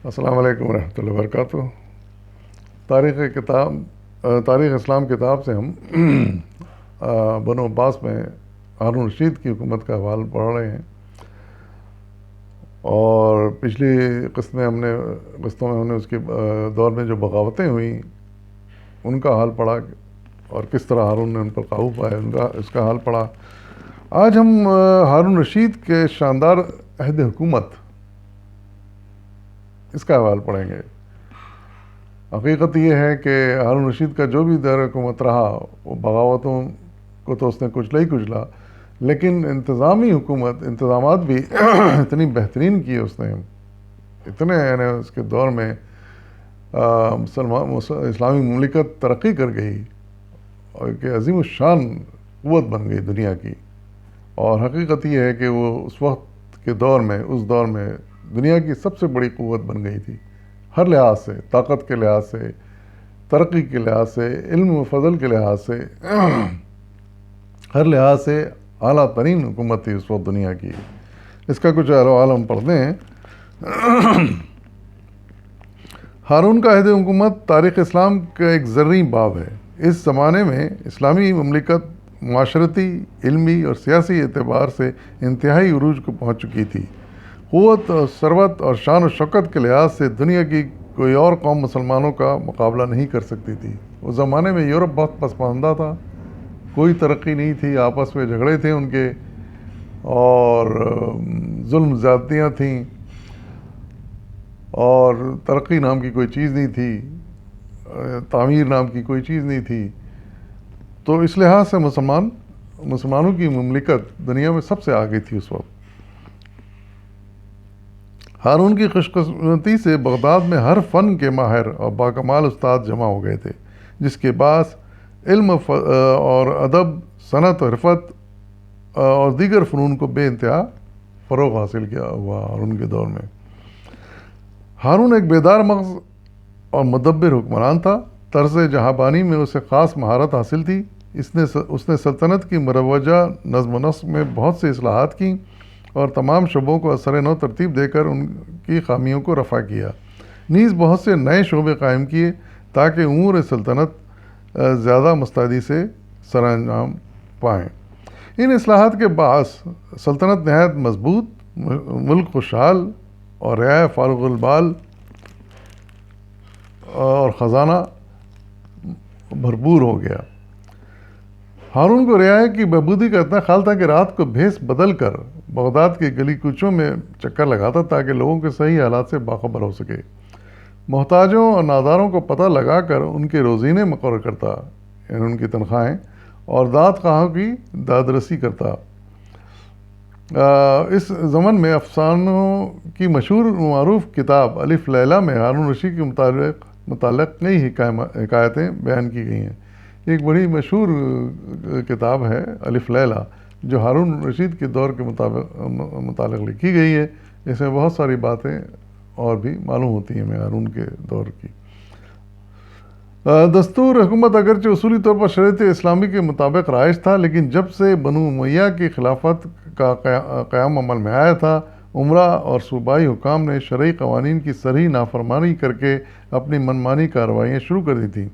السلام علیکم ورحمۃ اللہ وبرکاتہ۔ تاریخ اسلام کتاب سے ہم بنو عباس میں ہارون رشید کی حکومت کا حوال پڑھ رہے ہیں، اور پچھلی قسطوں میں ہم نے اس کے دور میں جو بغاوتیں ہوئیں ان کا حال پڑھا، اور کس طرح ہارون نے ان پر قابو پایا اس کا حال پڑھا۔ آج ہم ہارون رشید کے شاندار عہد حکومت اس کا حوال پڑھیں گے۔ حقیقت یہ ہے کہ ہارون رشید کا جو بھی دور حکومت رہا وہ بغاوتوں کو تو اس نے کچلا، لیکن انتظامی حکومت انتظامات بھی اتنی بہترین کی اس نے، اتنے یعنی اس کے دور میں اسلامی مملکت ترقی کر گئی اور کہ عظیم الشان قوت بن گئی دنیا کی۔ اور حقیقت یہ ہے کہ وہ اس وقت کے دور میں دنیا کی سب سے بڑی قوت بن گئی تھی، ہر لحاظ سے، طاقت کے لحاظ سے، ترقی کے لحاظ سے، علم و فضل کے لحاظ سے، ہر لحاظ سے اعلیٰ ترین حکومت تھی اس وقت دنیا کی۔ اس کا کچھ احوال ہم پڑھتے ہیں۔ ہارون کا عہد حکومت تاریخ اسلام کا ایک زرعی باب ہے۔ اس زمانے میں اسلامی مملکت معاشرتی، علمی اور سیاسی اعتبار سے انتہائی عروج کو پہنچ چکی تھی۔ قوت اور ثروت اور شان و شوکت کے لحاظ سے دنیا کی کوئی اور قوم مسلمانوں کا مقابلہ نہیں کر سکتی تھی۔ اس زمانے میں یورپ بہت پسماندہ تھا، کوئی ترقی نہیں تھی، آپس میں جھگڑے تھے ان کے، اور ظلم زیادتیاں تھیں، اور ترقی نام کی کوئی چیز نہیں تھی، تعمیر نام کی کوئی چیز نہیں تھی۔ تو اس لحاظ سے مسلمانوں کی مملکت دنیا میں سب سے آگے تھی اس وقت۔ ہارون کی خوش قسمتی سے بغداد میں ہر فن کے ماہر اور باکمال استاد جمع ہو گئے تھے، جس کے باعث علم اور ادب، صنعت و حرفت اور دیگر فنون کو بے انتہا فروغ حاصل کیا ہوا ہارون کے دور میں۔ ہارون ایک بیدار مغز اور مدبر حکمران تھا۔ طرز جہاں میں اسے خاص مہارت حاصل تھی۔ اس نے سلطنت کی مروجہ نظم و نسق میں بہت سی اصلاحات کیں اور تمام شعبوں کو اثر نو ترتیب دے کر ان کی خامیوں کو رفع کیا، نیز بہت سے نئے شعبے قائم کیے تاکہ امور سلطنت زیادہ مستعدی سے سر انجام پائیں۔ ان اصلاحات کے باعث سلطنت نہایت مضبوط، ملک خوشحال اور رعایا فارغ البال اور خزانہ بھرپور ہو گیا۔ ہارون کو رعایا کی بہبودی کا اتنا خیال تھا کہ رات کو بھیس بدل کر بغداد کے گلی کوچوں میں چکر لگاتا تاکہ لوگوں کے صحیح حالات سے باخبر ہو سکے۔ محتاجوں اور ناداروں کو پتہ لگا کر ان کے روزینے مقرر کرتا، یعنی ان کی تنخواہیں، اور داد خواہوں کی داد رسی کرتا۔ اس زمن میں افسانوں کی مشہور معروف کتاب الف لیلہ میں ہارون رشید کے متعلق کئی حکایتیں بیان کی گئی ہیں۔ ایک بڑی مشہور کتاب ہے الف لیلہ، جو ہارون رشید کے دور کے متعلق لکھی گئی ہے۔ اس میں بہت ساری باتیں اور بھی معلوم ہوتی ہیں ہمیں ہارون کے دور کی۔ دستور حکومت اگرچہ اصولی طور پر شریعت اسلامی کے مطابق رائج تھا، لیکن جب سے بنو امیہ کی خلافت کا قیام عمل میں آیا تھا، عمرہ اور صوبائی حکام نے شرعی قوانین کی صریح نافرمانی کر کے اپنی منمانی کارروائیاں شروع کر دی تھیں۔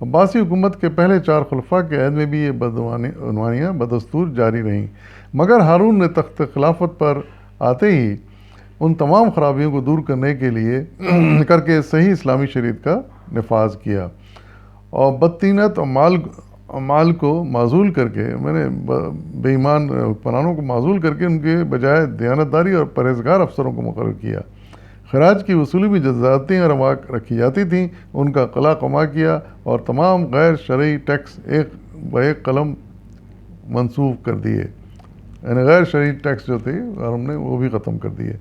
عباسی حکومت کے پہلے 4 خلفاء کے عہد میں بھی یہ بدعنوانیاں بدستور جاری رہیں، مگر ہارون نے تخت خلافت پر آتے ہی ان تمام خرابیوں کو دور کرنے کے لیے صحیح اسلامی شریعت کا نفاذ کیا، اور بدطینت اور مال کو معزول کر کے بے ایمان حکمرانوں کو معزول کر کے ان کے بجائے دیانتداری اور پرہیزگار افسروں کو مقرر کیا۔ خراج کی وصولی بھی جزاتی روا رکھی جاتی تھیں، ان کا قلع قمع کیا، اور تمام غیر شرعی ٹیکس ایک بیک قلم منسوخ کر دیے، یعنی غیر شرعی ٹیکس جو تھے ہم نے وہ بھی ختم کر دیے۔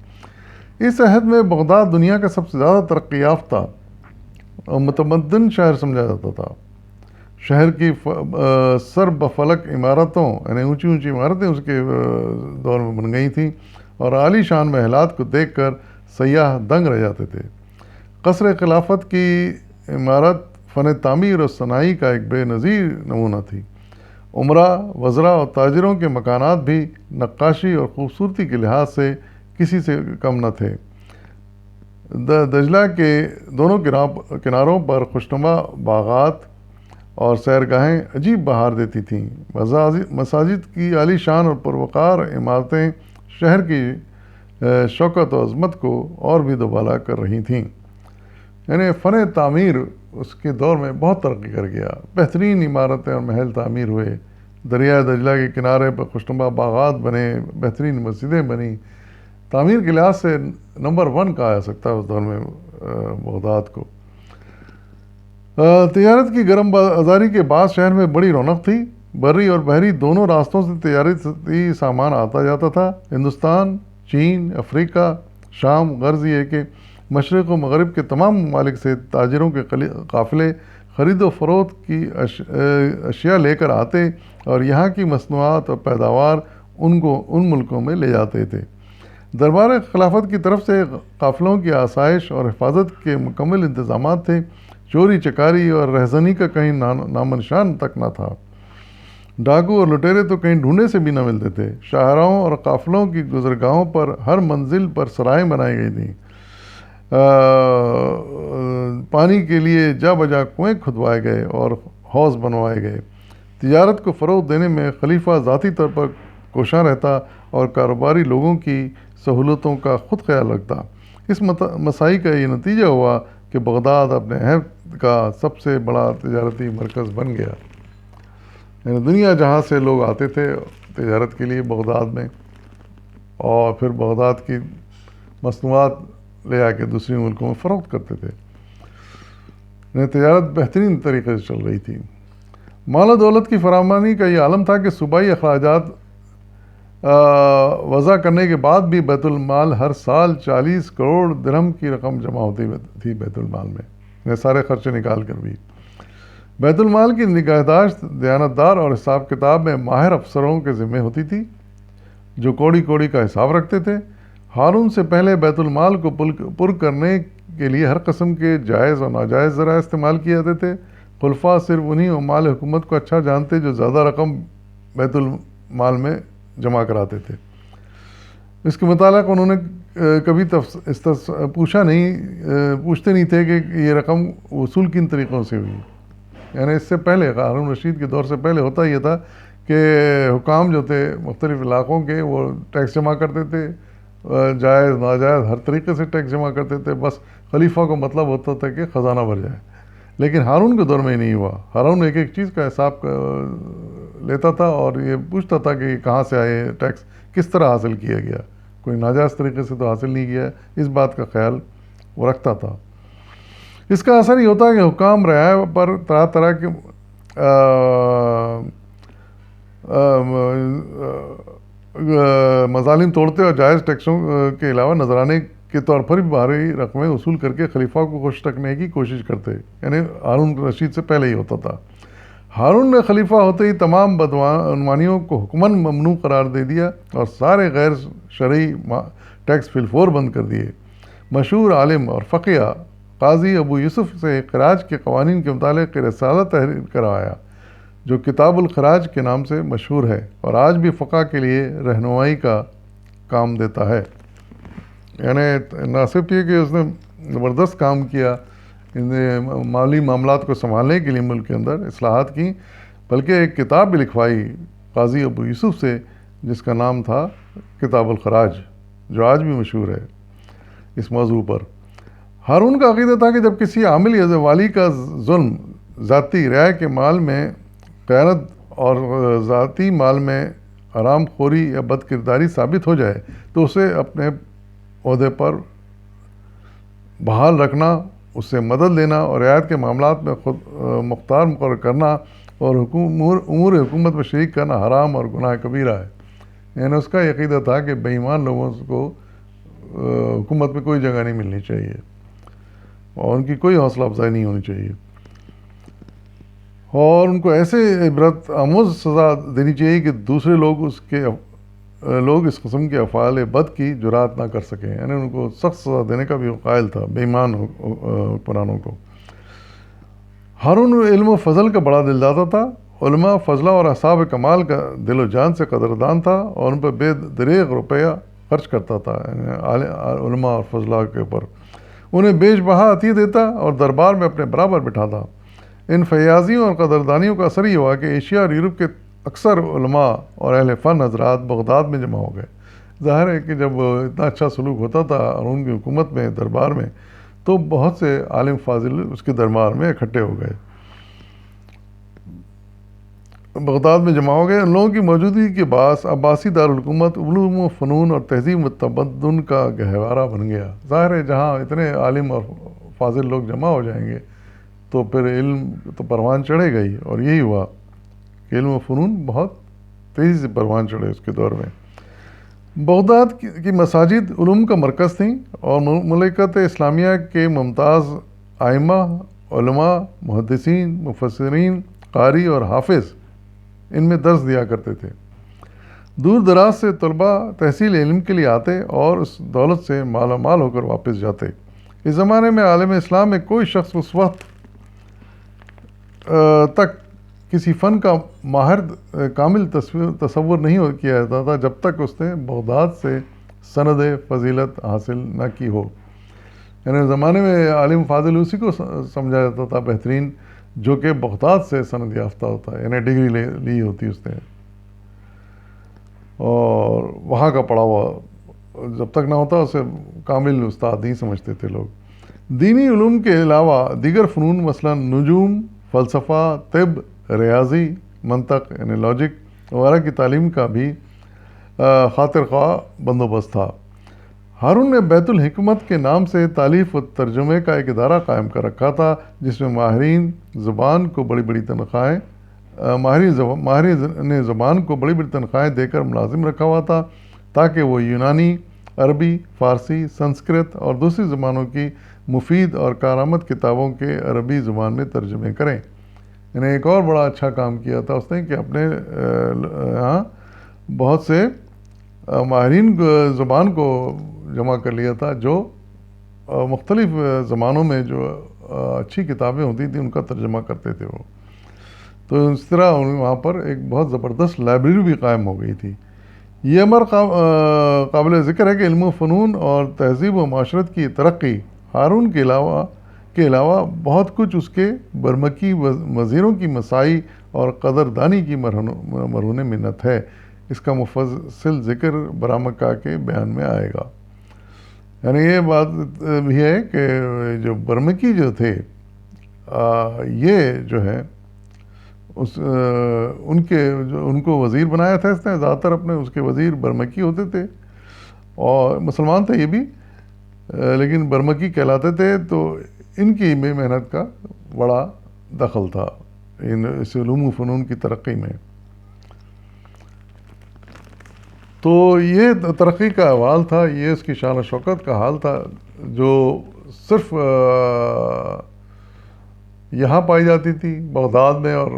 اس عہد میں بغداد دنیا کا سب سے زیادہ ترقی یافتہ اور متمدن شہر سمجھا جاتا تھا۔ شہر کی سر بفلک عمارتوں، یعنی اونچی اونچی عمارتیں اس کے دور میں بن گئی تھیں، اور عالی شان محلات کو دیکھ کر سیاح دنگ رہ جاتے تھے۔ قصر خلافت کی عمارت فن تعمیر اور صناعی کا ایک بے نظیر نمونہ تھی۔ عمرہ، وزراء اور تاجروں کے مکانات بھی نقاشی اور خوبصورتی کے لحاظ سے کسی سے کم نہ تھے۔ دجلہ کے دونوں کناروں پر خوشنما باغات اور سیرگاہیں عجیب بہار دیتی تھیں۔ مساجد کی عالی شان اور پروقار عمارتیں شہر کی شوکت و عظمت کو اور بھی دوبالا کر رہی تھیں۔ یعنی فن تعمیر اس کے دور میں بہت ترقی کر گیا، بہترین عمارتیں اور محل تعمیر ہوئے، دریائے دجلہ کے کنارے پر خوشنما باغات بنے، بہترین مسجدیں بنیں۔ تعمیر کے لحاظ سے نمبر 1 کہا جا سکتا ہے اس دور میں بغداد کو۔ تجارت کی گرم بازاری کے بعد شہر میں بڑی رونق تھی۔ بری اور بحری دونوں راستوں سے تجارتی سامان آتا جاتا تھا۔ ہندوستان، چین، افریقہ، شام، غرض یہ کہ مشرق و مغرب کے تمام ممالک سے تاجروں کے قافلے خرید و فروخت کی اشیاء لے کر آتے اور یہاں کی مصنوعات اور پیداوار ان ملکوں میں لے جاتے تھے۔ دربار خلافت کی طرف سے قافلوں کی آسائش اور حفاظت کے مکمل انتظامات تھے۔ چوری چکاری اور رہزنی کا کہیں نام نشان تک نہ تھا۔ ڈاکو اور لٹیرے تو کہیں ڈھونڈے سے بھی نہ ملتے تھے۔ شاہراہوں اور قافلوں کی گزرگاہوں پر ہر منزل پر سرائیں بنائی گئی تھیں۔ پانی کے لیے جا بجا کنویں کھدوائے گئے اور حوض بنوائے گئے۔ تجارت کو فروغ دینے میں خلیفہ ذاتی طور پر کوشاں رہتا اور کاروباری لوگوں کی سہولتوں کا خود خیال رکھتا۔ اس مساعی کا یہ نتیجہ ہوا کہ بغداد اپنے عہد کا سب سے بڑا تجارتی مرکز بن گیا۔ یعنی دنیا جہاں سے لوگ آتے تھے تجارت کے لیے بغداد میں، اور پھر بغداد کی مصنوعات لے آ کے دوسرے ملکوں میں فروخت کرتے تھے۔ یعنی تجارت بہترین طریقے سے چل رہی تھی۔ مال و دولت کی فراوانی کا یہ عالم تھا کہ صوبائی اخراجات وضع کرنے کے بعد بھی بیت المال ہر سال 40 کروڑ درہم کی رقم جمع ہوتی تھی بیت المال میں، یہ سارے خرچے نکال کر بھی۔ بیت المال کی نگہداشت دیانتدار اور حساب کتاب میں ماہر افسروں کے ذمہ ہوتی تھی، جو کوڑی کوڑی کا حساب رکھتے تھے۔ ہارون سے پہلے بیت المال کو پر کرنے کے لیے ہر قسم کے جائز اور ناجائز ذرائع استعمال کیے جاتے تھے۔ خلفاء صرف انہی عمال حکومت کو اچھا جانتے جو زیادہ رقم بیت المال میں جمع کراتے تھے۔ اس کے متعلق انہوں نے کبھی پوچھتے نہیں تھے کہ یہ رقم وصول کن طریقوں سے ہوئی۔ یعنی اس سے پہلے ہارون رشید کے دور سے پہلے ہوتا یہ تھا کہ حکام جو تھے مختلف علاقوں کے وہ ٹیکس جمع کرتے تھے، جائز ناجائز ہر طریقے سے ٹیکس جمع کرتے تھے، بس خلیفہ کو مطلب ہوتا تھا کہ خزانہ بھر جائے۔ لیکن ہارون کے دور میں ہی نہیں ہوا۔ ہارون ایک ایک چیز کا حساب لیتا تھا اور یہ پوچھتا تھا کہ کہاں سے آئے ٹیکس، کس طرح حاصل کیا گیا، کوئی ناجائز طریقے سے تو حاصل نہیں کیا، اس بات کا خیال وہ رکھتا تھا۔ اس کا اثر یہ ہوتا ہے کہ حکام رعایا پر طرح طرح کے مظالم توڑتے اور جائز ٹیکسوں کے علاوہ نذرانے کے طور پر بھی بھاری رقمیں وصول کر کے خلیفہ کو خوش رکھنے کی کوشش کرتے، یعنی ہارون رشید سے پہلے ہی ہوتا تھا۔ ہارون نے خلیفہ ہوتے ہی تمام بدعنوانیوں کو حکماً ممنوع قرار دے دیا اور سارے غیر شرعی ٹیکس فی الفور بند کر دیے۔ مشہور عالم اور فقیہ قاضی ابو یوسف سے خراج کے قوانین کے متعلق رسالہ تحریر کروایا، جو کتاب الخراج کے نام سے مشہور ہے اور آج بھی فقہ کے لیے رہنمائی کا کام دیتا ہے۔ یعنی نہ صرف یہ کہ اس نے زبردست کام کیا مالی معاملات کو سنبھالنے کے لیے ملک کے اندر اصلاحات کی، بلکہ ایک کتاب بھی لکھوائی قاضی ابو یوسف سے جس کا نام تھا کتاب الخراج، جو آج بھی مشہور ہے اس موضوع پر۔ ہارون کا عقیدہ تھا کہ جب کسی عامل یا والی کا ظلم ذاتی رعایا کے مال میں خیانت اور ذاتی مال میں حرام خوری یا بد کرداری ثابت ہو جائے تو اسے اپنے عہدے پر بحال رکھنا، اس سے مدد لینا اور رعایت کے معاملات میں خود مختار مقرر کرنا اور امور حکومت میں شریک کرنا حرام اور گناہ کبیرہ ہے۔ یعنی اس کا یہ عقیدہ تھا کہ بے ایمان لوگوں کو حکومت میں کوئی جگہ نہیں ملنی چاہیے اور ان کی کوئی حوصلہ افزائی نہیں ہونی چاہیے، اور ان کو ایسے عبرت آموز سزا دینی چاہیے کہ دوسرے لوگ اس قسم کے افعال بد کی جرات نہ کر سکیں۔ یعنی ان کو سخت سزا دینے کا بھی وہ قائل تھا بے ایمان حکمرانوں کو۔ ہارون علم و فضل کا بڑا دلدادہ تھا۔ علماء فضلہ اور اصحاب کمال کا دل و جان سے قدردان تھا اور ان پر بے دریغ روپیہ خرچ کرتا تھا، یعنی علماء اور فضلہ کے اوپر۔ انہیں بیش بہا عطیہ دیتا اور دربار میں اپنے برابر بٹھاتا۔ ان فیاضیوں اور قدردانیوں کا اثر یہ ہوا کہ ایشیا اور یورپ کے اکثر علماء اور اہل فن حضرات بغداد میں جمع ہو گئے۔ ظاہر ہے کہ جب اتنا اچھا سلوک ہوتا تھا اور ان کی حکومت میں، دربار میں، تو بہت سے عالم فاضل اس کے دربار میں اکٹھے ہو گئے، بغداد میں جمع ہو گئے۔ ان لوگوں کی موجودگی کے باعث عباسی دارالحکومت علوم و فنون اور تہذیب و تمدن کا گہوارہ بن گیا۔ ظاہر ہے جہاں اتنے عالم اور فاضل لوگ جمع ہو جائیں گے تو پھر علم تو پروان چڑھے گا ہی، اور یہی ہوا کہ علم و فنون بہت تیزی سے پروان چڑھے اس کے دور میں۔ بغداد کی مساجد علوم کا مرکز تھیں اور مملکت اسلامیہ کے ممتاز ائمہ، علماء، محدثین، مفسرین، قاری اور حافظ ان میں درس دیا کرتے تھے۔ دور دراز سے طلباء تحصیل علم کے لیے آتے اور اس دولت سے مالا مال ہو کر واپس جاتے۔ اس زمانے میں عالم اسلام میں کوئی شخص اس وقت تک کسی فن کا ماہر کامل تصور نہیں کیا جاتا تھا جب تک اس نے بغداد سے سند فضیلت حاصل نہ کی ہو۔ یعنی زمانے میں عالم فاضل اسی کو سمجھا جاتا تھا بہترین، جو کہ بغداد سے سند یافتہ ہوتا ہے، یعنی ڈگری لی ہوتی اس نے، اور وہاں کا پڑھا ہوا جب تک نہ ہوتا اسے کامل استاد نہیں سمجھتے تھے لوگ۔ دینی علوم کے علاوہ دیگر فنون مثلا نجوم، فلسفہ، طب، ریاضی، منطق یعنی لاجک وغیرہ کی تعلیم کا بھی خاطر خواہ بندوبست تھا۔ ہارون نے بیت الحکمت کے نام سے تالیف و ترجمے کا ایک ادارہ قائم کر رکھا تھا، جس میں ماہرین زبان کو بڑی بڑی تنخواہیں ماہرین زبان کو بڑی بڑی تنخواہیں دے کر ملازم رکھا ہوا تھا تاکہ وہ یونانی، عربی، فارسی، سنسکرت اور دوسری زبانوں کی مفید اور کارآمد کتابوں کے عربی زبان میں ترجمے کریں۔ یعنی ایک اور بڑا اچھا کام کیا تھا اس نے کہ اپنے یہاں بہت سے ماہرین زبان کو جمع کر لیا تھا، جو مختلف زمانوں میں جو اچھی کتابیں ہوتی تھیں ان کا ترجمہ کرتے تھے وہ۔ تو اس طرح وہاں پر ایک بہت زبردست لائبریری بھی قائم ہو گئی تھی۔ یہ امر قابل ذکر ہے کہ علم و فنون اور تہذیب و معاشرت کی ترقی ہارون کے علاوہ بہت کچھ اس کے برمکی وزیروں کی مساعی اور قدردانی کی مرہون منت ہے۔ اس کا مفصل ذکر برآمدکا کے بیان میں آئے گا۔ یعنی یہ بات بھی ہے کہ جو برمکی جو تھے یہ جو ہے ان کو وزیر بنایا تھا اس نے، زیادہ تر اپنے اس کے وزیر برمکی ہوتے تھے اور مسلمان تھے یہ بھی، لیکن برمکی کہلاتے تھے۔ تو ان کی محنت کا بڑا دخل تھا اس علوم و فنون کی ترقی میں۔ تو یہ ترقی کا احوال تھا، یہ اس کی شان و شوکت کا حال تھا، جو صرف یہاں پائی جاتی تھی بغداد میں اور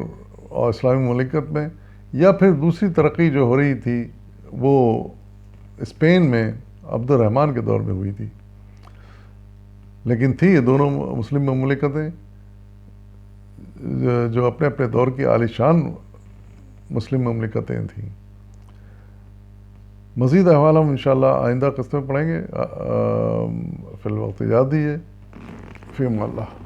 اسلامی مملکت میں، یا پھر دوسری ترقی جو ہو رہی تھی وہ اسپین میں عبد الرحمن کے دور میں ہوئی تھی۔ لیکن تھی یہ دونوں مسلم مملکتیں جو اپنے اپنے دور کی عالی شان مسلم مملکتیں تھیں۔ مزید احوال ہم انشاءاللہ آئندہ قسط میں پڑھیں گے۔ فی الوقت اجازت دیجیے، فی امان اللہ۔